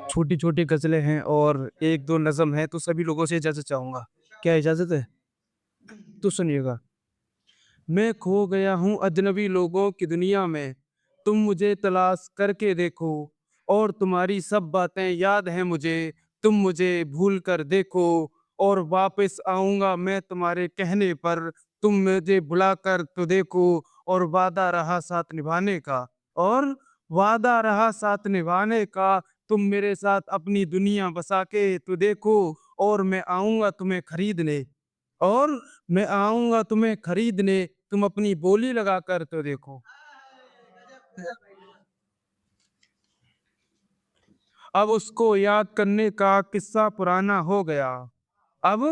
छोटी छोटी गजलें हैं और एक दो नज्म है, तो सभी लोगों से इजाजत चाहूंगा। क्या इजाजत है? तो सुनिएगा। मैं खो गया हूँ अजनबी लोगों की दुनिया में, तुम मुझे तलाश करके देखो, और तुम्हारी सब बातें याद हैं मुझे, तुम मुझे भूल कर देखो, और वापस आऊंगा मैं तुम्हारे कहने पर, तुम मुझे बुला कर तो देखो, और वादा रहा साथ निभाने का, और वादा रहा साथ निभाने का, तुम मेरे साथ अपनी दुनिया बसा के तो देखो, और मैं आऊंगा तुम्हें खरीदने, और मैं आऊँगा तुम्हें खरीदने, तुम अपनी बोली लगा कर तो देखो। अब उसको याद करने का किस्सा पुराना हो गया। अब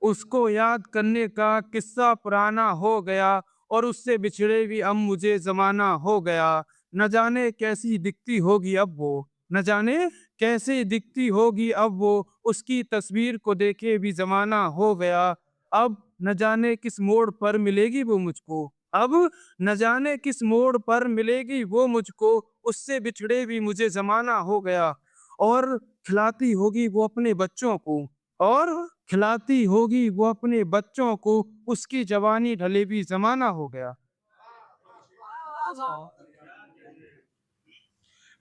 उसको याद करने का किस्सा पुराना हो गया, और उससे बिछड़े भी अब मुझे ज़माना हो गया। न जाने कैसी दिखती होगी अब वो, न जाने कैसी दिखती होगी अब वो, उसकी तस्वीर को देखे भी ज़माना हो गया। अब न जाने किस मोड़ पर मिलेगी वो मुझको, अब न जाने किस मोड़ पर मिलेगी वो मुझको, उससे बिछड़े भी मुझे ज़माना हो गया। और खिलाती होगी वो अपने बच्चों को, और खिलाती होगी वो अपने बच्चों को, उसकी जवानी ढले भी ज़माना हो गया।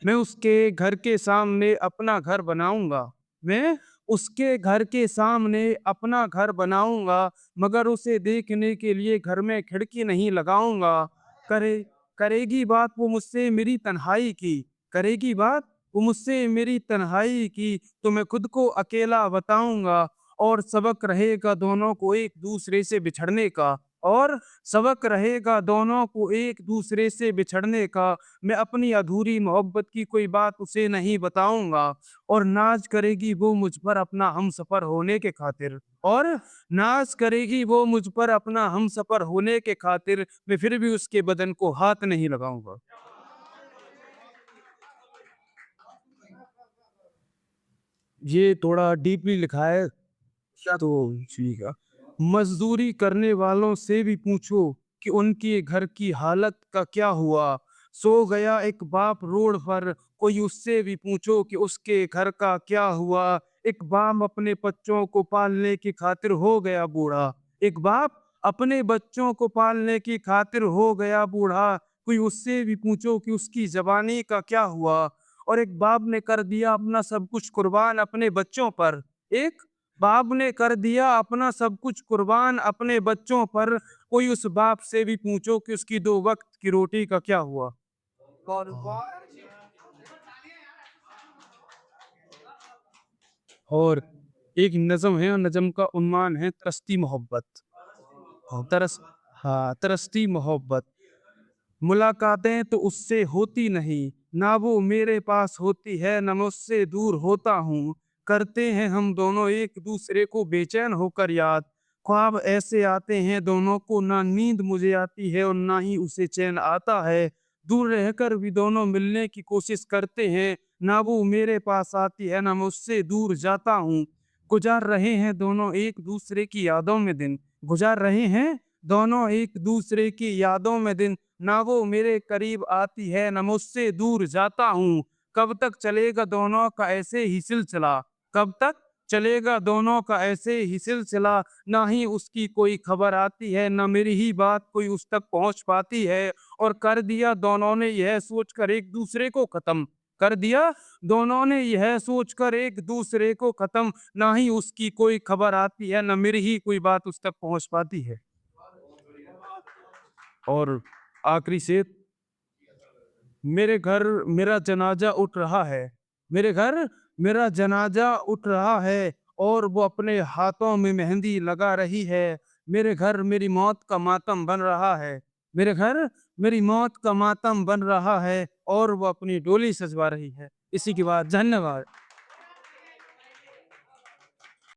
मैं उसके घर के सामने अपना घर बनाऊँगा, मैं उसके घर के सामने अपना घर बनाऊँगा, मगर उसे देखने के लिए घर में खिड़की नहीं लगाऊँगा। करे करेगी बात वो मुझसे मेरी तन्हाई की, करेगी बात वो मुझसे मेरी तन्हाई की, तो मैं खुद को अकेला बताऊँगा, और सबक रहेगा दोनों को एक-दूसरे से बिछड़ने का, और सबक रहेगा दोनों को एक-दूसरे से बिछड़ने का। मैं अपनी अधूरी मोहब्बत की कोई बात उसे नहीं बताऊँगा, और नाज़ करेगी वो मुझ पर अपना हमसफ़र होने के खातिर, और नाज़ करेगी वो मुझ पर अपना हमसफ़र होने के खातिर, मैं फिर भी उसके बदन को हाथ नहीं लगाऊँगा। ये थोड़ा डीपली लिखा है। क्या तो ठीक है। मज़दूरी करने वालों से भी पूछो कि उनके घर की हालत का क्या हुआ? सो गया एक बाप रोड पर, कोई उससे भी पूछो कि उसके घर का क्या हुआ? एक बाप अपने बच्चों को पालने की खातिर हो गया बूढ़ा। एक बाप अपने बच्चों को पालने की खातिर हो गया बूढ़ा। कोई उससे भी पूछो कि उसकी जवानी का क्या हुआ? और एक बाप ने कर दिया अपना सब कुछ कुर्बान अपने बच्चों पर। एक बाप ने कर दिया अपना सब कुछ कुर्बान अपने बच्चों पर, कोई उस बाप से भी पूछो कि उसकी 2 वक़्त की रोटी का क्या हुआ? और एक नज़्म है, और नज़्म का उन्वान है तरसती मोहब्बत। तरस हाँ, तरसती मोहब्बत। मुलाकातें तो उससे होती नहीं, ना वो मेरे पास होती है, ना मैं उससे दूर होता हूँ। करते हैं हम दोनों एक-दूसरे को बेचैन होकर याद, ख्वाब ऐसे आते हैं दोनों को, ना नींद मुझे आती है और ना ही उसे चैन आता है। दूर रहकर भी दोनों मिलने की कोशिश करते हैं, ना वो मेरे पास आती है, ना मैं उससे दूर जाता हूँ। गुज़ार रहे हैं दोनों एक-दूसरे की यादों में दिन, गुज़ार रहे हैं दोनों एक-दूसरे की यादों में दिन, ना वो मेरे करीब आती है, ना मुझसे दूर जाता हूँ। कब तक चलेगा दोनों का ऐसे ही सिलसिला? कब तक चलेगा दोनों का ऐसे ही सिलसिला? ना ही उसकी कोई खबर आती है, ना मेरी ही बात कोई उस तक पहुँच पाती है, और कर दिया दोनों ने यह सोचकर एक-दूसरे को ख़त्म, कर दिया दोनों ने यह सोचकर एक-दूसरे को ख़त्म, ना ही उसकी कोई खबर आती है, ना मेरी ही कोई बात उस तक पहुँच पाती है। और आखिरी शेर, मेरे घर मेरा जनाजा उठ रहा है, मेरे घर मेरा जनाजा उठ रहा है, और वो अपने हाथों में मेहंदी लगा रही है। मेरे घर मेरी मौत का मातम बन रहा है, मेरे घर मेरी मौत का मातम बन रहा है, और वो अपनी डोली सजवा रही है। इसी के बाद धन्यवाद।